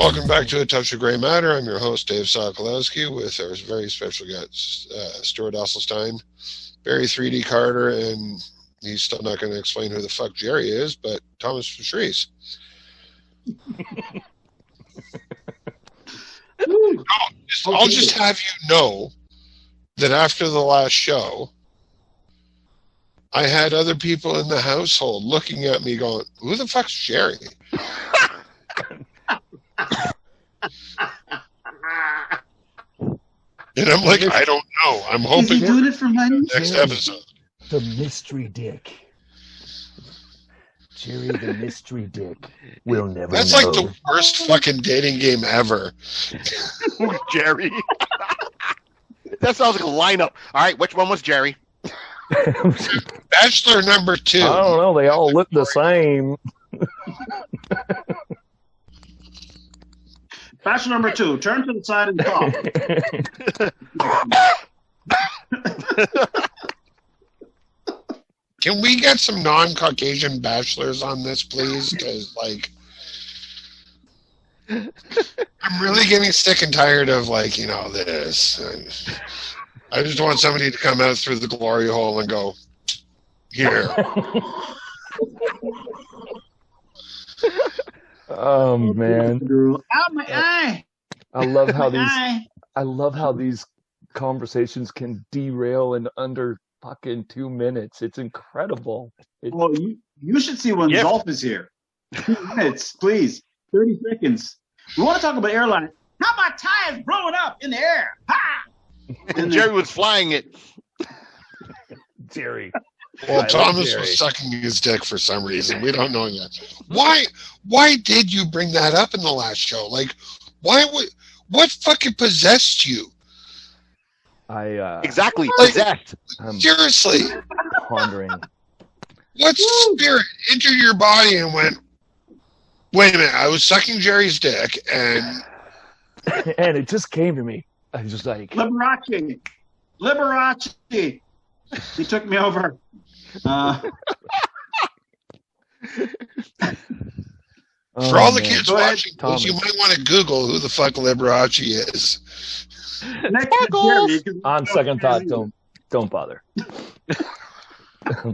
Welcome back to A Touch of Grey Matter. I'm your host, Dave Sokolowski, with our very special guest, Stuart Esselstein, Barry 3D Carter, and he's still not going to explain who the fuck Jerry is, but Thomas Patrice. I'll just have you know that after the last show, I had other people in the household looking at me going, who the fuck's Jerry? And I'm like, I don't know. I'm hoping he's doing it for money. Next episode. The mystery dick. Jerry the mystery dick. We'll never That's know. like the worst fucking dating game ever. Jerry. That sounds like a lineup. All right, which one was Jerry? Bachelor number 2. I don't know. They all look the same. Bachelor number 2. Turn to the side and talk. Can we get some non-Caucasian bachelors on this, please? Because, like, I'm really getting sick and tired of, like, you know, this. I just want somebody to come out through the glory hole and go, here. Oh man! Out my eye. I love how these conversations can derail in under fucking 2 minutes. It's incredible. Well, you should see when Zolf is here. 2 minutes, please. 30 seconds. We want to talk about airline. How about tires blowing up in the air? Ha! And Jerry was flying it. Jerry. Well, Thomas was sucking his dick for some reason. We don't know yet. Why did you bring that up in the last show? Like, what fucking possessed you? Exactly, like, possessed. Seriously. Pondering. What spirit entered your body and went, wait a minute, I was sucking Jerry's dick, and it just came to me. I was just like... Liberace. He took me over. For all the kids watching this, you might want to Google who the fuck Liberace is. Next to Jerry, on second thought, don't bother.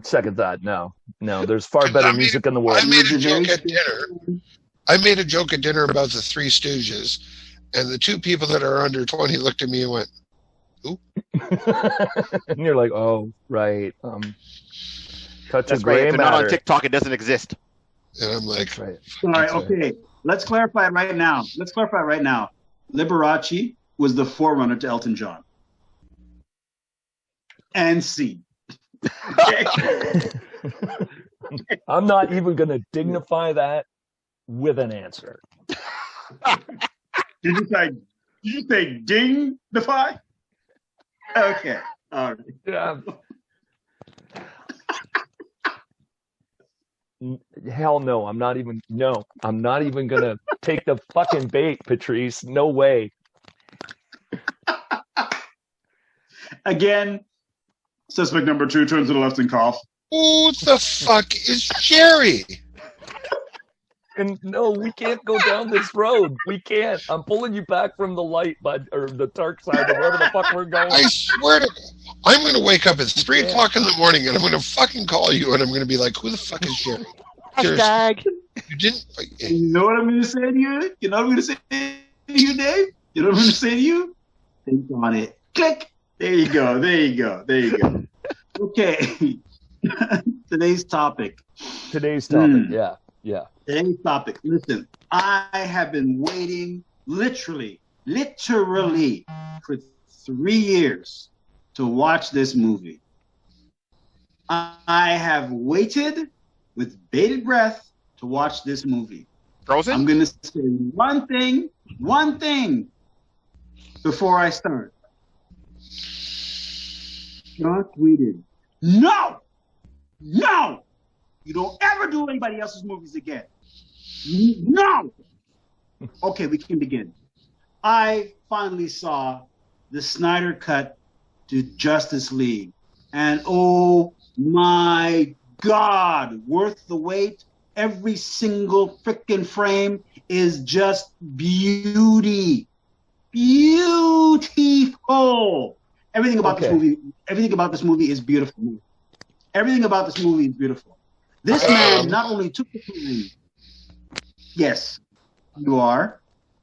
Second thought, no. There's far better music in the world. I made a joke at dinner about the Three Stooges, and the two people that are under 20 looked at me and went, "Who?" And you're like, oh, right. Touch of Grey Matter. If they're not on Matter. TikTok, it doesn't exist. And I'm like, Right. All right, okay. Let's clarify it right now. Liberace was the forerunner to Elton John. And C. Okay. I'm not even going to dignify that with an answer. Did you say ding-defy? Okay. All right. Yeah. Hell no, I'm not even gonna take the fucking bait, Patrice. No way. Again, suspect number 2 turns to the left and coughs. who the fuck is Jerry? And no, we can't go down this road. We can't. I'm pulling you back from the light, bud, or the dark side, or wherever the fuck we're going. I swear to God, I'm going to wake up at 3 o'clock in the morning and I'm going to fucking call you and I'm going to be like, who the fuck is Jerry? Hashtag. You didn't. You know what I'm going to say to you? You know what I'm going to say to you, Dave? You know what I'm going to say to you? Think on it. Click. There you go. Okay. Today's topic. Yeah. Today's topic. Listen, I have been waiting literally for 3 years to watch this movie. I have waited with bated breath to watch this movie. Frozen? I'm going to say one thing before I start. Joss Whedon. No! You don't ever do anybody else's movies again. No! Okay, we can begin. I finally saw the Snyder cut to Justice League. And oh my God, worth the wait. Every single freaking frame is just beauty. Beautiful. Everything about this movie is beautiful. Everything about this movie is beautiful. This man not only took the movie. Yes, you are.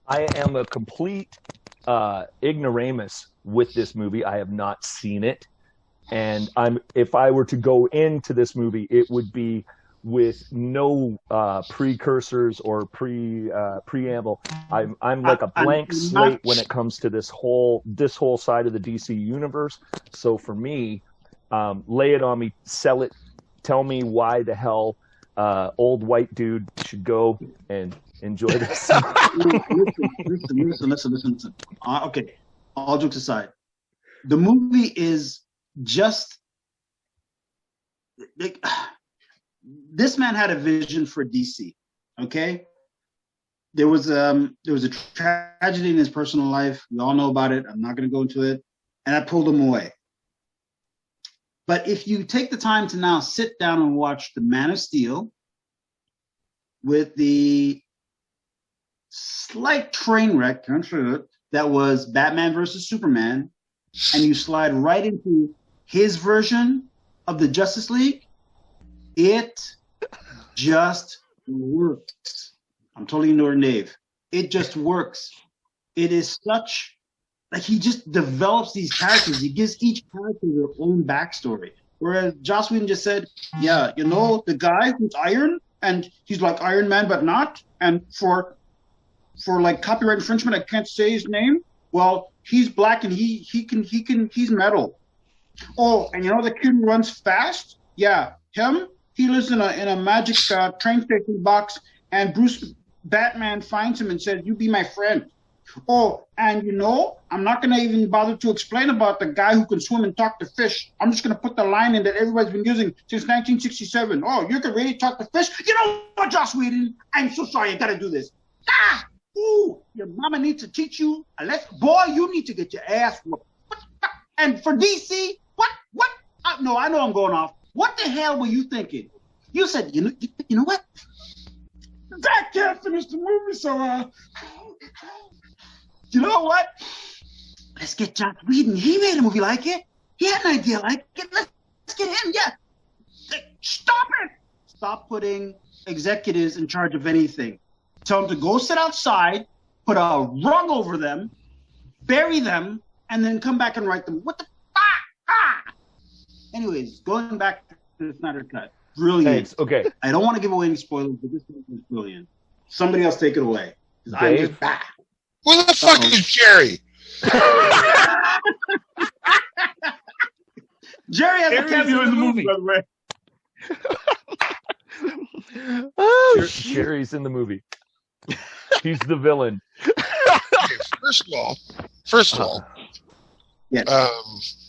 I am a complete ignoramus with this movie. I have not seen it, and if I were to go into this movie, it would be with no precursors or preamble. I'm like a blank slate when it comes to this whole side of the DC universe. So for me, lay it on me, sell it, tell me why the hell old white dude should go and enjoy this. Listen. Okay, all jokes aside, the movie is just like, this man had a vision for DC. Okay, there was a tragedy in his personal life. We all know about it. I'm not going to go into it, and I pulled him away. But if you take the time to now sit down and watch The Man of Steel with the slight train wreck that was Batman versus Superman, and you slide right into his version of the Justice League, it just works. I'm totally ignoring Dave. It just works. It is such, like, he just develops these characters. He gives each character their own backstory. Whereas Joss Whedon just said, yeah, you know, the guy who's Iron, and he's like Iron Man, but not. And for like copyright infringement, I can't say his name. Well, he's black and he's metal. Oh, and you know the kid who runs fast? Yeah, him. He lives in a magic train station box, and Bruce Batman finds him and says, "You be my friend." Oh, and you know, I'm not going to even bother to explain about the guy who can swim and talk to fish. I'm just going to put the line in that everybody's been using since 1967. Oh, you can really talk to fish? You know what, Joss Whedon? I'm so sorry. I got to do this. Ooh, your mama needs to teach you a lesson. Boy, you need to get your ass whooped. And for DC, what? No, I know I'm going off. What the hell were you thinking? You said, you know what? Zack can't finish the movie, so you know what? Let's get Joss Whedon. He made a movie like it. He had an idea like it. Let's get him. Yeah. Stop it. Stop putting executives in charge of anything. Tell them to go sit outside, put a rug over them, bury them, and then come back and write them. What the Anyways, going back to the Snyder Cut. Brilliant. Thanks. Okay. I don't want to give away any spoilers, but this one is brilliant. Somebody else take it away. Dave? Where the fuck is Jerry? Jerry has a cameo in the movie, by the way. Jerry's in the movie. He's the villain. First of all, yes.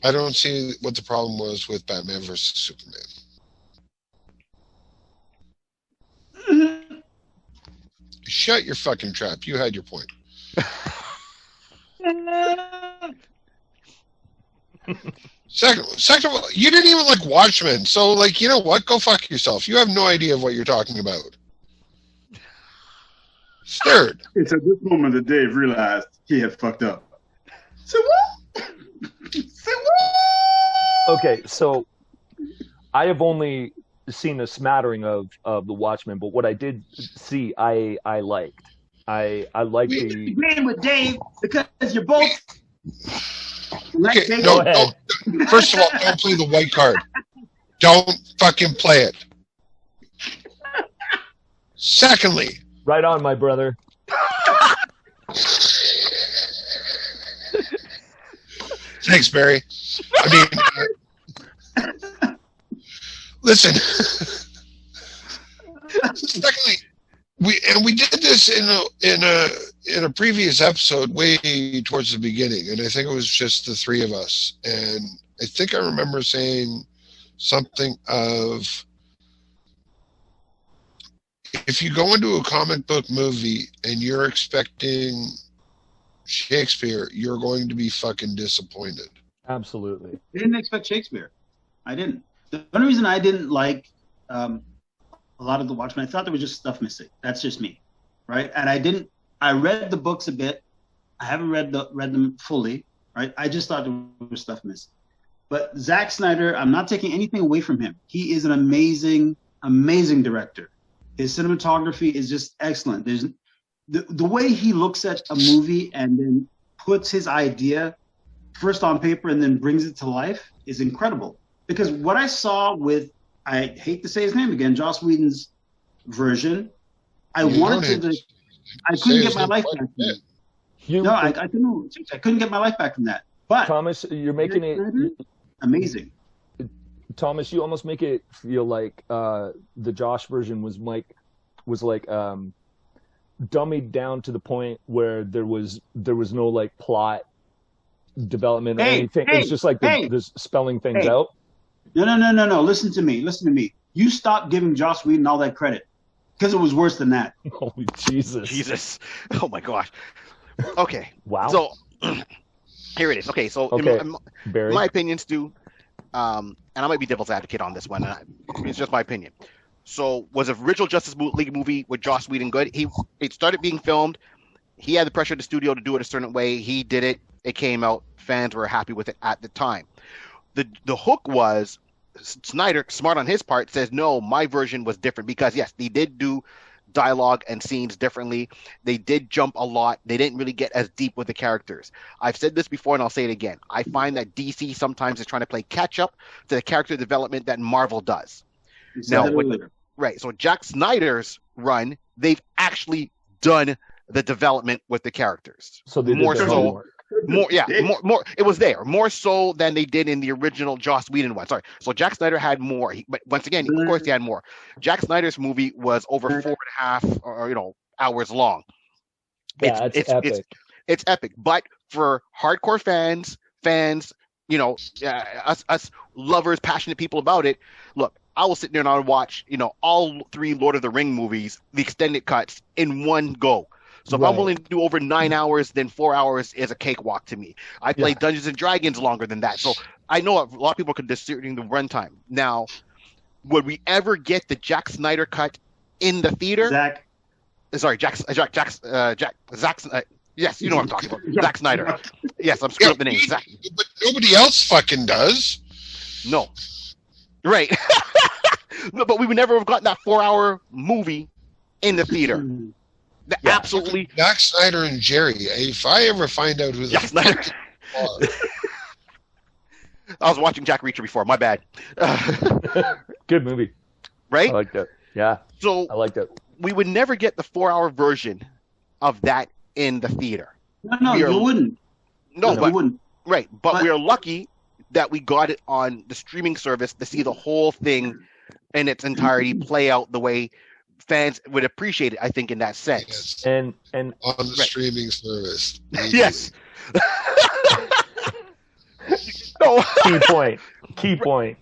I don't see what the problem was with Batman versus Superman. Shut your fucking trap. You had your point. Second of all, you didn't even like Watchmen, so like, you know what? Go fuck yourself. You have no idea of what you're talking about. Third. It's at this moment that Dave realized he had fucked up. So what? Okay, so I have only seen a smattering of the Watchmen, but what I did see, I liked. I liked the agreeing with Dave because you're both. Okay, no. First of all, don't play the white card. Don't fucking play it. Secondly, right on, my brother. Thanks, Barry. I mean, listen. Secondly, we did this in a previous episode, way towards the beginning, and I think it was just the three of us. And I think I remember saying something of, if you go into a comic book movie and you're expecting Shakespeare, you're going to be fucking disappointed. Absolutely. I didn't expect Shakespeare. I didn't. The only reason I didn't like a lot of the Watchmen. I thought there was just stuff missing. That's just me, right? And I read the books a bit. I haven't read them fully, right? I just thought there was stuff missing. But Zack Snyder, I'm not taking anything away from him. He is an amazing, amazing director. His cinematography is just excellent. There's the way he looks at a movie and then puts his idea first on paper and then brings it to life is incredible. Because what I saw with, I hate to say his name again, Joss Whedon's version, I couldn't get my life back from that. I couldn't get my life back from that. But Thomas, you're making it amazing. Thomas, you almost make it feel like the Josh version was like dummied down to the point where there was no like plot development or anything. It's just like the spelling things out. No. Listen to me. You stop giving Joss Whedon all that credit because it was worse than that. Holy Jesus. Oh my gosh. Okay. Wow. So here it is. Okay. So in my opinion, Stu, and I might be devil's advocate on this one. It's just my opinion. So was the original Justice League movie with Joss Whedon good? It started being filmed. He had the pressure of the studio to do it a certain way. He did it. It came out. Fans were happy with it at the time. The hook was Snyder, smart on his part, says, no, my version was different because, yes, they did do dialogue and scenes differently. They did jump a lot. They didn't really get as deep with the characters. I've said this before and I'll say it again. I find that DC sometimes is trying to play catch up to the character development that Marvel does. So Zack Snyder's run, they've actually done the development with the characters. So they did more so. More. It was there more so than they did in the original Joss Whedon one. Sorry. So Zack Snyder had more, but once again, of course, he had more. Zack Snyder's movie was over 4.5 hours long. Yeah, it's epic. It's epic, but for hardcore fans, us lovers, passionate people about it. Look, I will sit there and I'll watch, all 3 Lord of the Ring movies, the extended cuts in one go. So if I'm willing to do over 9 hours, then 4 hours is a cakewalk to me. I play Dungeons and Dragons longer than that. So I know a lot of people could discerning the runtime. Now, would we ever get the Zack Snyder cut in the theater? Zack. Yes, you know what I'm talking about. Zack Snyder. Yes, I'm screwing up the name. Zack. But nobody else fucking does. No. Right. But we would never have gotten that 4-hour movie in the theater. Absolutely. Zack Snyder and Jerry. If I ever find out who the fuck are. I was watching Jack Reacher before. My bad. Good movie. Right? I like that. Yeah. So I like that. We would never get the 4-hour version of that in the theater. No, you wouldn't. No, but you wouldn't. Right. But we are lucky that we got it on the streaming service to see the whole thing in its entirety play out the way fans would appreciate it, I think, in that sense. Yes. And on the streaming service. Yes. No. Key point.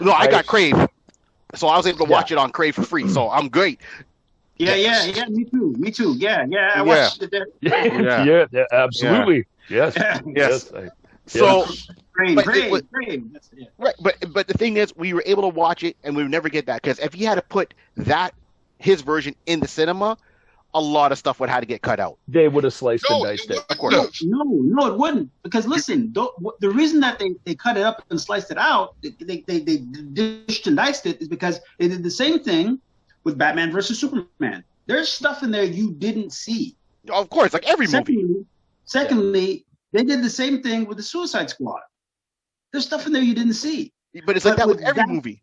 No, I got Crave, so I was able to watch it on Crave for free. So I'm great. Yeah. Me too. Yeah. I watched it there. Yeah, absolutely. Yes. Yes. So. Right, but the thing is, we were able to watch it, and we would never get that because if he had to put his version in the cinema, a lot of stuff would have to get cut out. They would have sliced and diced it. Of course. No, it wouldn't. Because listen, the reason that they cut it up and sliced it out, they dished and diced it, is because they did the same thing with Batman versus Superman. There's stuff in there you didn't see. Of course, like every movie. Secondly, they did the same thing with the Suicide Squad. There's stuff in there you didn't see. But it's like that with every movie.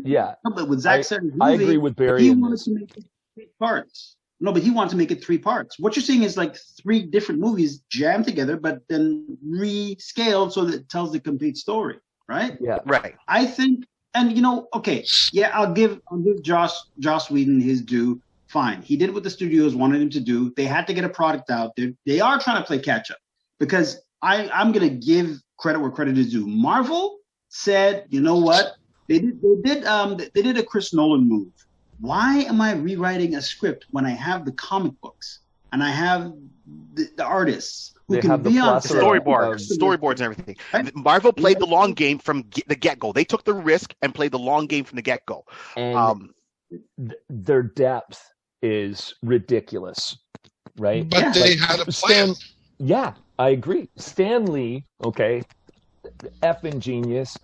Yeah. No, but with Zack Snyder's movie, I agree with Barry. He wanted to make it 3 parts. No, but he wanted to make it 3 parts. What you're seeing is like 3 different movies jammed together, but then rescaled so that it tells the complete story, right? Yeah. Right. I think, and I'll give Joss Whedon his due. Fine. He did what the studios wanted him to do. They had to get a product out there. They are trying to play catch up because I'm going to give credit where credit is due. Marvel said, you know what? They did a Chris Nolan move. Why am I rewriting a script when I have the comic books? and I have the artists who They can have the be on plethora storyboards and everything. Right? Marvel played the long game from the get-go. They took the risk and played the long game from the get-go. And their depth is ridiculous, right? But they had a plan. Yeah, I agree. Stan Lee, okay, effing genius,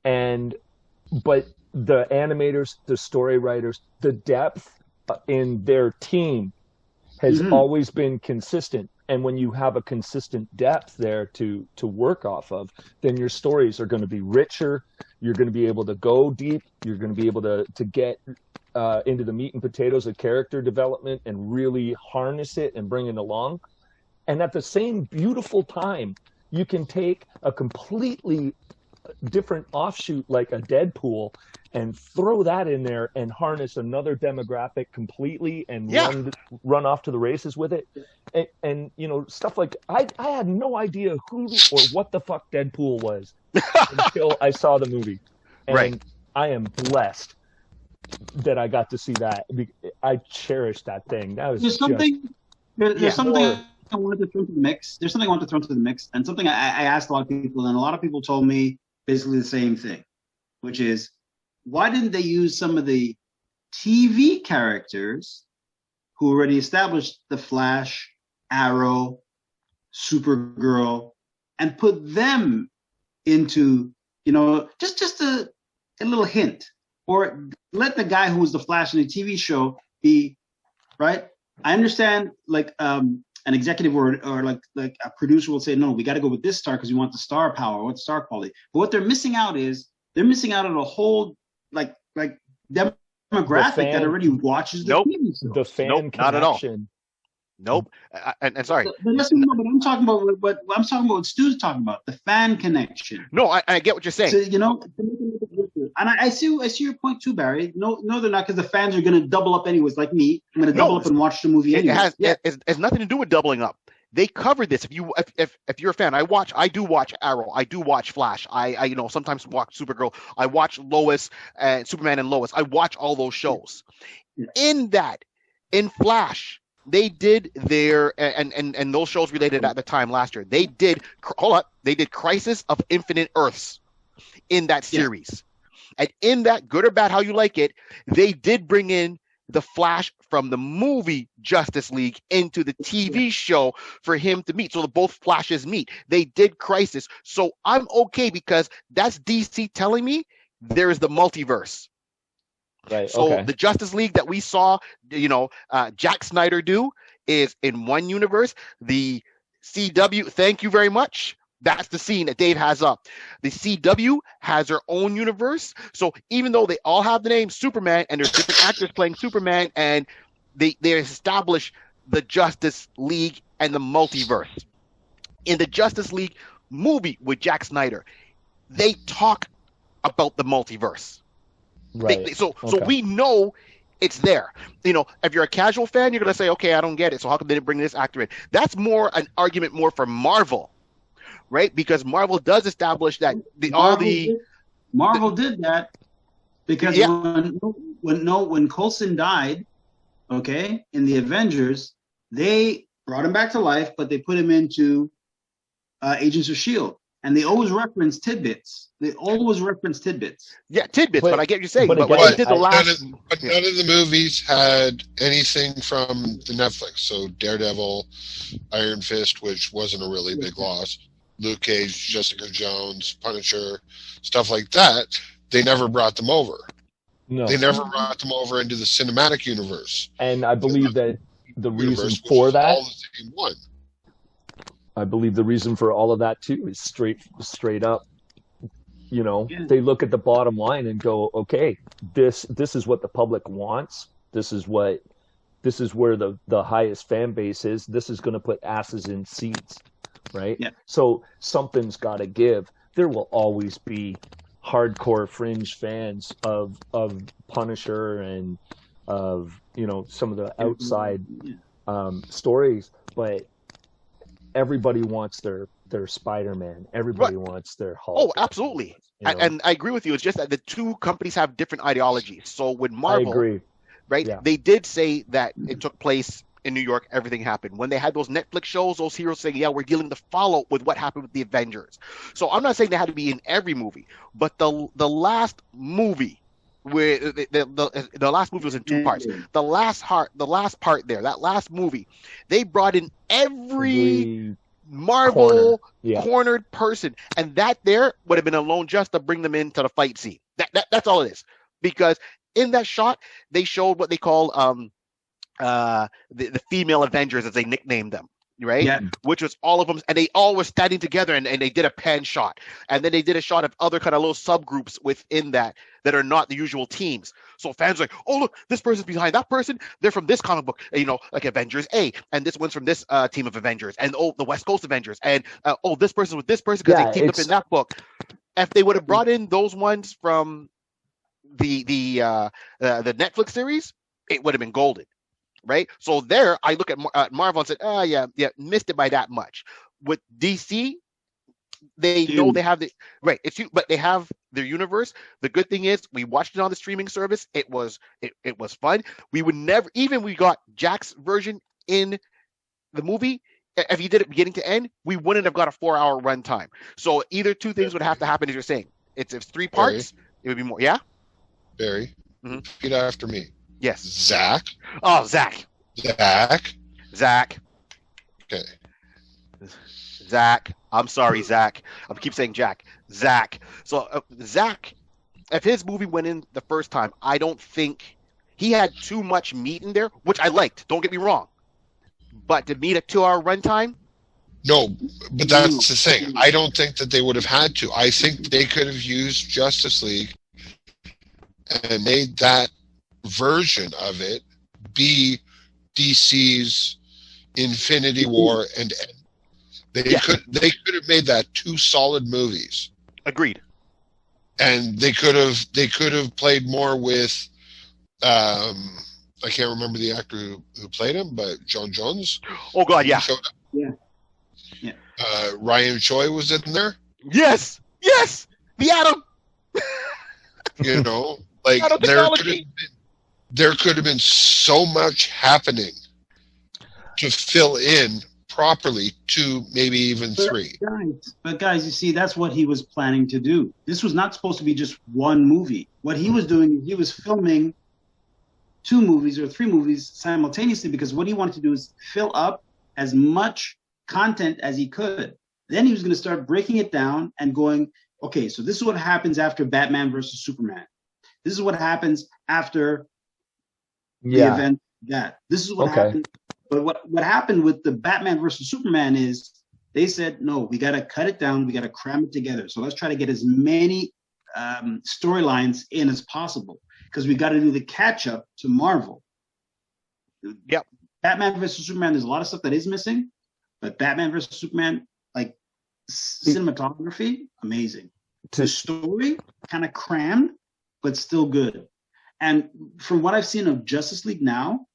but the animators, the story writers, the depth in their team has always been consistent. And when you have a consistent depth there to work off of, then your stories are going to be richer. You're going to be able to go deep. You're going to be able to get into the meat and potatoes of character development and really harness it and bring it along. And at the same beautiful time, you can take a completely different offshoot like a Deadpool and throw that in there and harness another demographic completely and run off to the races with it. And you know, stuff like I had no idea who or what the fuck Deadpool was until I saw the movie. And I am blessed that I got to see that. I cherish that thing. That was something I wanted to throw into the mix. There's something I wanted to throw into the mix, and something I asked a lot of people, and a lot of people told me basically the same thing, which is, why didn't they use some of the TV characters who already established the Flash, Arrow, Supergirl, and put them into, you know, just a little hint, or let the guy who was the Flash in the TV show be, right? I understand, like, an executive or like a producer will say, no, we got to go with this star because we want the star power, what star quality. But what they're missing out is on a whole like demographic that already watches the TV show. The fan connection. Not at all. Nope. And sorry. But I'm talking about what Stu's talking about, the fan connection. No, I get what you're saying. So, you know, and I see your point too, Barry. No, they're not, because the fans are going to double up anyways. Like me, I'm going to double up and watch the movie anyway. It has nothing to do with doubling up. They covered this. If you're a fan, I do watch Arrow. I do watch Flash. I sometimes watch Supergirl. I watch Lois and Superman and Lois. I watch all those shows. Yeah. In Flash, they did their and those shows related at the time last year. They did Crisis of Infinite Earths in that series. Yeah. And in that, good or bad, how you like it, they did bring in the Flash from the movie Justice League into the TV show for him to meet. So both Flashes meet. They did Crisis. So I'm okay, because that's DC telling me there is the multiverse. Right. So the Justice League that we saw, Jack Snyder do is in one universe. The CW, thank you very much. That's the scene that Dave has up. The CW has their own universe. So even though they all have the name Superman and there's different actors playing Superman, and they establish the Justice League and the multiverse. In the Justice League movie with Jack Snyder, they talk about the multiverse. Right. So we know it's there. You know, if you're a casual fan, you're going to say, okay, I don't get it. So how come they didn't bring this actor in? That's more an argument more for Marvel. Right, because Marvel does establish that Marvel did that because when Coulson died, okay, in the Avengers, they brought him back to life, but they put him into Agents of S.H.I.E.L.D. And they always reference tidbits. Yeah, tidbits, but I get what you're saying. But none of the movies had anything from the Netflix. So Daredevil, Iron Fist, which wasn't a really big loss, Luke Cage, Jessica Jones, Punisher, stuff like that, they never brought them over. No. They never brought them over into the cinematic universe. And I believe that the reason for that, all the same one. I believe the reason for all of that too is straight up. You know, they look at the bottom line and go, okay, this is what the public wants. This is where the highest fan base is. This is going to put asses in seats. Right? Yeah. So something's got to give. There will always be hardcore fringe fans of Punisher and of, some of the outside stories, but everybody wants their Spider-Man. Everybody wants their Hulk. Oh, absolutely. And I agree with you. It's just that the two companies have different ideologies. So with Marvel, I agree. Right? Yeah. They did say that it took place in New York, everything happened. When they had those Netflix shows, those heroes saying, yeah, we're dealing the follow with what happened with the Avengers. So I'm not saying they had to be in every movie, but the last movie where the last movie was in 2 parts. The last part there, that last movie, they brought in every Marvel cornered person, and that there would have been alone just to bring them into the fight scene. That's all it is. Because in that shot, they showed what they call the female Avengers, as they nicknamed them, right? Yeah. Which was all of them, and they all were standing together, and they did a pan shot, and then they did a shot of other kind of little subgroups within that are not the usual teams. So fans are like, oh look, this person's behind that person. They're from this comic book, like Avengers A, and this one's from this team of Avengers, and the West Coast Avengers, and this person's with this person because they teamed up in that book. If they would have brought in those ones from the Netflix series, it would have been golden. Right, so there I look at Marvel and said, yeah, missed it by that much. With DC, they know they have but they have their universe. The good thing is we watched it on the streaming service. It was fun. We would never, even we got Jack's version in the movie. If you did it beginning to end, we wouldn't have got a 4-hour runtime. So either two things would have to happen, as you're saying. It's 3 parts. It would be more. Yeah, Barry, get after me. Yes. Zack. Oh, Zack. Okay. Zack. I'm sorry, Zack. I keep saying Jack. Zack. So Zack, if his movie went in the first time, I don't think he had too much meat in there, which I liked. Don't get me wrong. But to meet a 2-hour runtime? No, but that's the thing. I don't think that they would have had to. I think they could have used Justice League and made that version of it be DC's Infinity War, and they could have made that 2 solid movies. Agreed. And they could have played more with I can't remember the actor who played him, but John Jones. Oh God, yeah. Yeah. Ryan Choi was in there. Yes, the Atom. Like there could have been so much happening to fill in properly 2, maybe even 3. But guys, you see, that's what he was planning to do. This was not supposed to be just one movie. What he was doing, he was filming 2 movies or 3 movies simultaneously, because what he wanted to do is fill up as much content as he could. Then he was going to start breaking it down and going, okay, so this is what happens after Batman versus Superman. This is what happens after the event that. This is what happened. But what happened with the Batman versus Superman is they said, no, we got to cut it down. We got to cram it together. So let's try to get as many storylines in as possible, because we got to do the catch up to Marvel. Yep. Batman versus Superman, there's a lot of stuff that is missing, but Batman versus Superman, like cinematography, amazing. The story kind of crammed, but still good. And from what I've seen of Justice League now,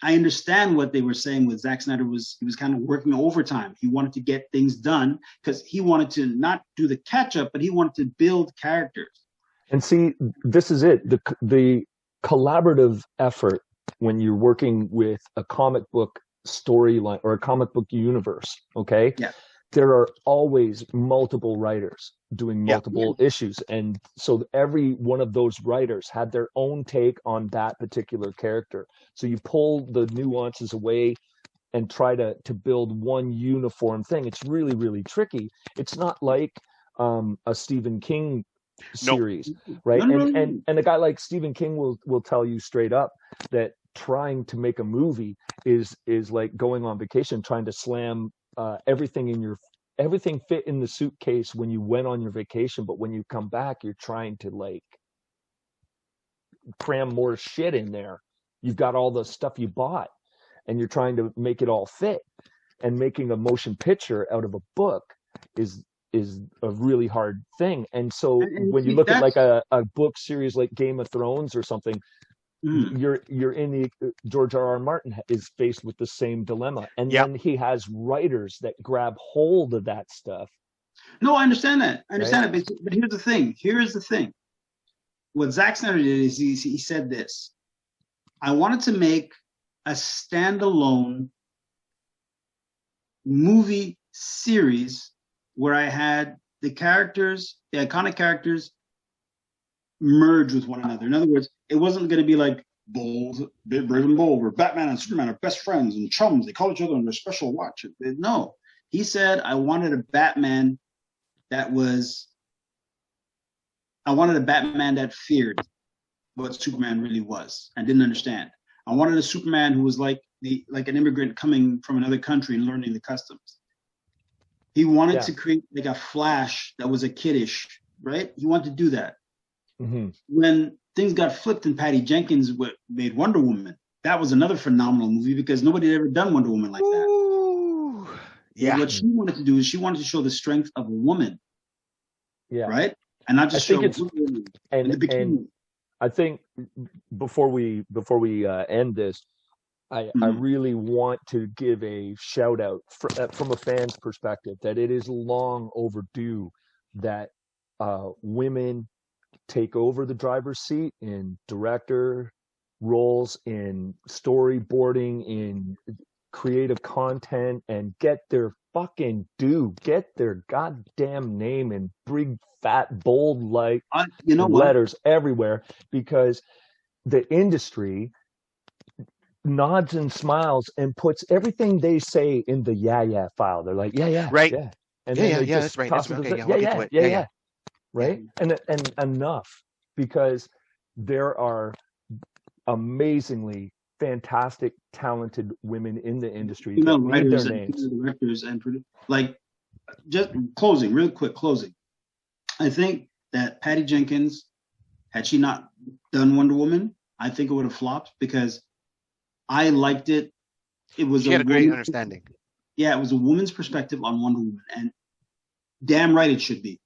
I understand what they were saying with Zack Snyder. He was kind of working overtime. He wanted to get things done because he wanted to not do the catch up, but he wanted to build characters. And see, this is it. The collaborative effort when you're working with a comic book storyline or a comic book universe, okay? Yeah. There are always multiple writers doing multiple issues. And so every one of those writers had their own take on that particular character. So you pull the nuances away and try to build one uniform thing. It's really, really tricky. It's not like a Stephen King series, right? And a guy like Stephen King will tell you straight up that trying to make a movie is like going on vacation, trying to slam everything fit in the suitcase when you went on your vacation, but when you come back, you're trying to like cram more shit in there. You've got all the stuff you bought, and you're trying to make it all fit. And making a motion picture out of a book is a really hard thing. And so when you look at like a book series like Game of Thrones or something, you're in the George R.R. Martin is faced with the same dilemma, and then he has writers that grab hold of that stuff. No, I understand that. But here's the thing. What Zack Snyder did is he said this: I wanted to make a standalone movie series where I had the characters, the iconic characters, merge with one another. In other words, it wasn't going to be like Bold, Brave and Bold, where Batman and Superman are best friends and chums. They call each other on their special watch. No, he said, I wanted a Batman that feared what Superman really was and didn't understand. I wanted a Superman who was like an immigrant coming from another country and learning the customs. He wanted to create like a Flash that was a kiddish, right? He wanted to do that. Mm-hmm. When things got flipped and Patty Jenkins made Wonder Woman, that was another phenomenal movie because nobody had ever done Wonder Woman like that. Ooh, yeah. And what she wanted to do is she wanted to show the strength of a woman. Yeah. Right? And not just show women. And I think before we end this, I really want to give a shout out from a fan's perspective that it is long overdue that women take over the driver's seat in director roles, in storyboarding, in creative content, and get their fucking due, get their goddamn name in big, fat, bold, letters everywhere, because the industry nods and smiles and puts everything they say in the yeah file. They're like, right, yeah, and that's right. Right? And enough, because there are amazingly fantastic, talented women in the industry that need their names. Directors and just real quick closing. I think that Patty Jenkins, had she not done Wonder Woman, I think it would have flopped because I liked it. She had a great understanding. Yeah, it was a woman's perspective on Wonder Woman, and damn right it should be.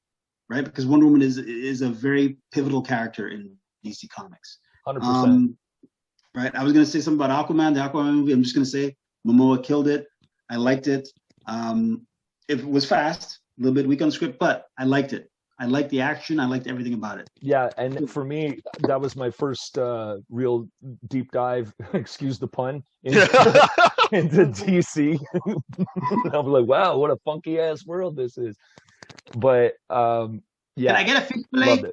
Right, because Wonder Woman is a very pivotal character in DC Comics. 100%. Right, I was going to say something about Aquaman, the Aquaman movie. I'm just going to say Momoa killed it. I liked it. It was fast, a little bit weak on script, but I liked it. I liked the action. I liked everything about it. Yeah, and for me, that was my first real deep dive, excuse the pun, into DC. I was like, wow, what a funky ass world this is. But yeah, can I get a fish fillet? Loved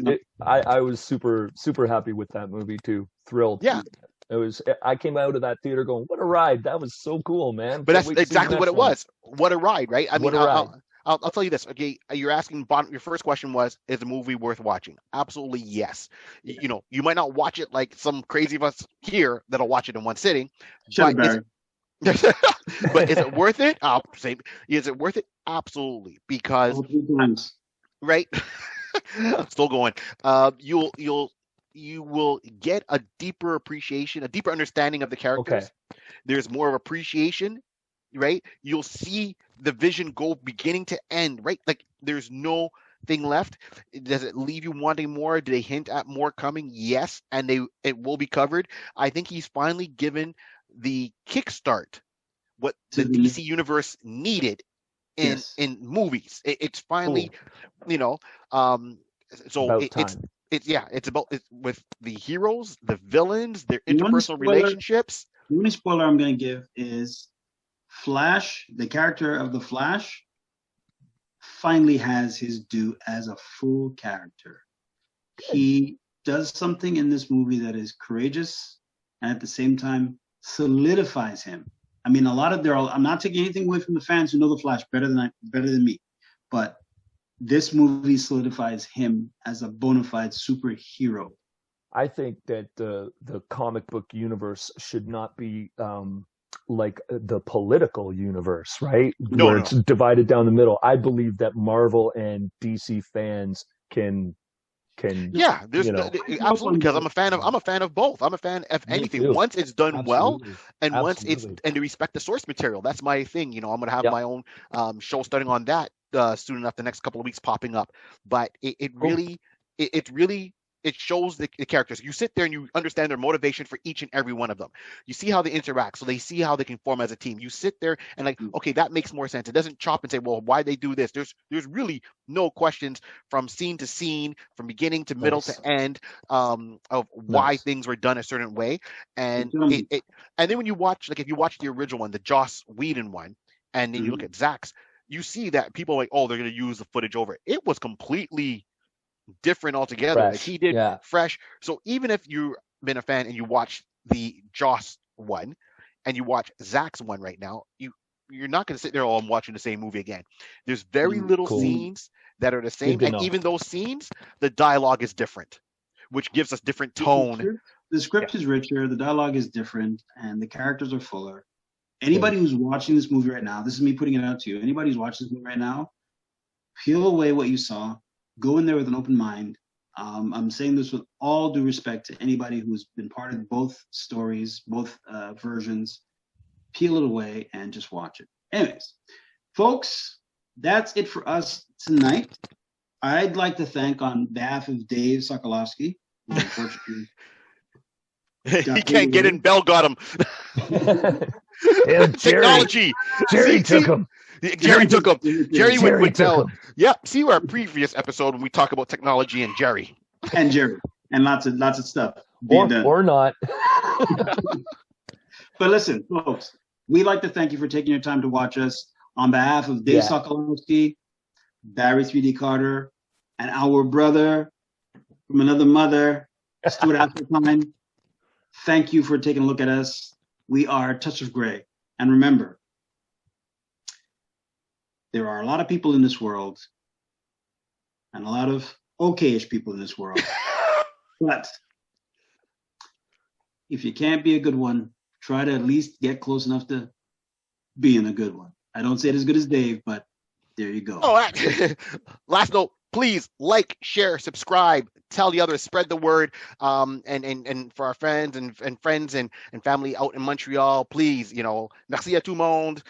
it. I was super happy with that movie too. Thrilled. Yeah, I came out of that theater going, what a ride! That was so cool, man. But that's exactly what it was. What a ride, right? I mean, I'll tell you this. Okay, you're asking. Your first question was, is the movie worth watching? Absolutely, yes. You might not watch it like some crazy of us here that'll watch it in one sitting. But is it worth it? I'll say, is it worth it? Absolutely, because right, still going. You will get a deeper appreciation, a deeper understanding of the characters. Okay. There's more of appreciation, right? You'll see the vision go beginning to end, right? Like there's no thing left. Does it leave you wanting more? Do they hint at more coming? Yes, and it will be covered. I think he's finally given the kickstart what the DC universe needed in movies. It's finally, cool. So it's about with the heroes, the villains, their interpersonal relationships. The only spoiler I'm going to give is Flash, the character of the Flash, finally has his due as a full character. He does something in this movie that is courageous and at the same time solidifies him. I mean, I'm not taking anything away from the fans who know the Flash better than me, but this movie solidifies him as a bona fide superhero. I think that the comic book universe should not be like the political universe, right? Where it's divided down the middle. I believe that Marvel and DC fans can there's absolutely, because I'm a fan of both. I'm a fan of anything once it's done well, and once it's and to respect the source material. That's my thing. I'm gonna have my own show starting on that soon enough, the next couple of weeks popping up. But it's really it shows the characters. You sit there and you understand their motivation for each and every one of them. You see how they interact, so they see how they can form as a team. You sit there and like, okay, that makes more sense. It doesn't chop and say, well, why they do this? There's really no questions from scene to scene, from beginning to middle to end, of why things were done a certain way. And and then when you watch, like if you watch the original one, the Joss Whedon one, and then you look at Zack's, you see that people are like, oh, they're going to use the footage over it. It was completely different altogether. Fresh. Like he did fresh. So even if you've been a fan and you watch the Joss one and you watch Zack's one right now, you're not going to sit there, oh, I'm watching the same movie again. There's very little scenes that are the same, and even those scenes, the dialogue is different, which gives us different tone. The script is richer, the dialogue is different, and the characters are fuller. Anybody who's watching this movie right now, this is me putting it out to you. Anybody who's watching this movie right now, peel away what you saw. Go in there with an open mind. I'm saying this with all due respect to anybody who's been part of both stories, both versions. Peel it away and just watch it. Anyways, folks, that's it for us tonight. I'd like to thank on behalf of Dave Sokolowski, who unfortunately he can't get in. Bell got him. Technology. Jerry took him. Jerry took him. Jerry would tell. Yep. See our previous episode when we talk about technology and Jerry. And Jerry. And lots of stuff. Or not. But listen, folks, we'd like to thank you for taking your time to watch us. On behalf of Dave Sokolowski, Barry 3D Carter, and our brother from another mother, Stuart Applesine, thank you for taking a look at us. We are Touch of Gray. And remember, there are a lot of people in this world and a lot of okay-ish people in this world. But if you can't be a good one, try to at least get close enough to being a good one. I don't say it as good as Dave, but there you go. Oh, last note, please like, share, subscribe, tell the others, spread the word. And for our friends and friends and family out in Montreal, please, merci à tout le monde,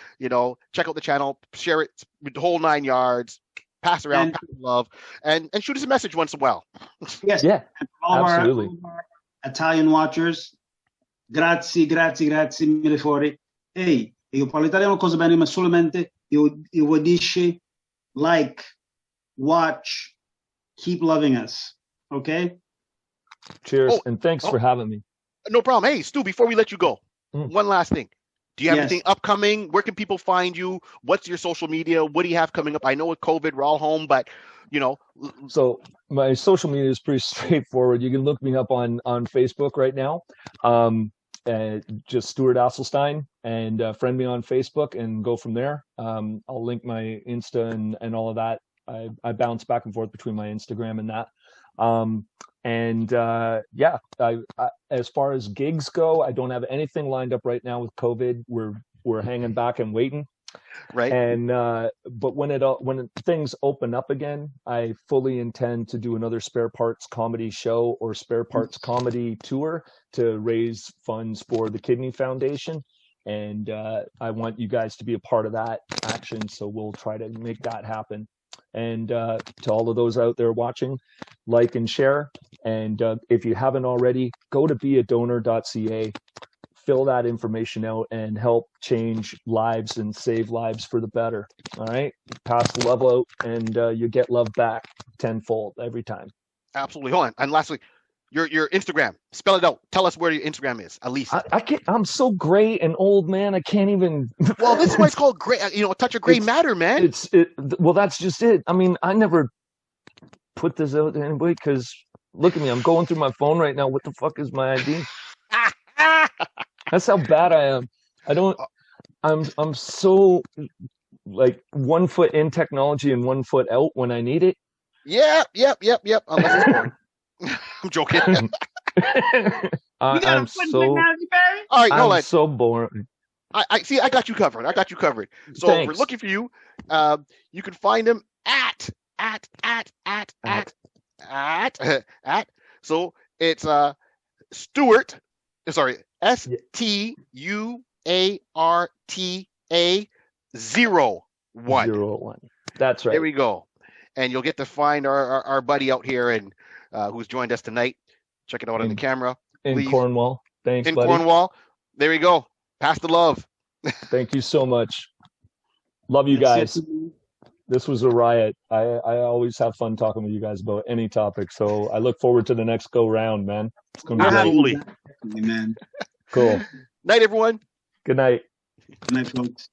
check out the channel, share it with the whole 9 yards, pass around, pass love, and shoot us a message once in a while. Yes. Yeah, absolutely. All our Italian watchers, grazie mille fuori. Ehi, io parlo italiano cosa bene, ma solamente io dici like, watch, keep loving us. Okay? Cheers, and thanks for having me. No problem. Hey, Stu, before we let you go, one last thing. Do you have anything upcoming? Where can people find you? What's your social media? What do you have coming up? I know with COVID, we're all home, but, So my social media is pretty straightforward. You can look me up on Facebook right now. Just Stuart Asselstein, and friend me on Facebook and go from there. I'll link my Insta and all of that. I bounce back and forth between my Instagram and that. I as far as gigs go, I don't have anything lined up right now with COVID. We're hanging back and waiting. Right. And but when things open up again, I fully intend to do another spare parts comedy show or spare parts comedy tour to raise funds for the Kidney Foundation. And I want you guys to be a part of that action. So we'll try to make that happen. And to all of those out there watching, like and share. And if you haven't already, go to beadonor.ca, fill that information out, and help change lives and save lives for the better. All right? Pass the love out, and you get love back tenfold every time. Absolutely. Hold on. And lastly, your Instagram. Spell it out. Tell us where your Instagram is, at least. I can't. I'm so gray and old, man. I can't even. Well, this is why it's called gray. A touch of gray matter, man. Well, that's just it. I mean, I never put this out to anybody because look at me. I'm going through my phone right now. What the fuck is my ID? That's how bad I am. I'm so like 1 foot in technology and 1 foot out when I need it. Yep. Unless it's boring. I'm joking. I'm so. All right, I'm so boring. I see. I got you covered. So Thanks. if we're looking for you, you can find him at. So it's Stuart. Sorry, STUARTA 01. That's right. There we go. And you'll get to find our buddy out here, and who's joined us tonight. Check it out on the camera. In Cornwall. Thanks, buddy. Cornwall. There we go. Pass the love. Thank you so much. Love you guys. This was a riot. I always have fun talking with you guys about any topic. So I look forward to the next go round, man. It's going to be absolutely, man. Cool. Night, everyone. Good night. Good night, folks.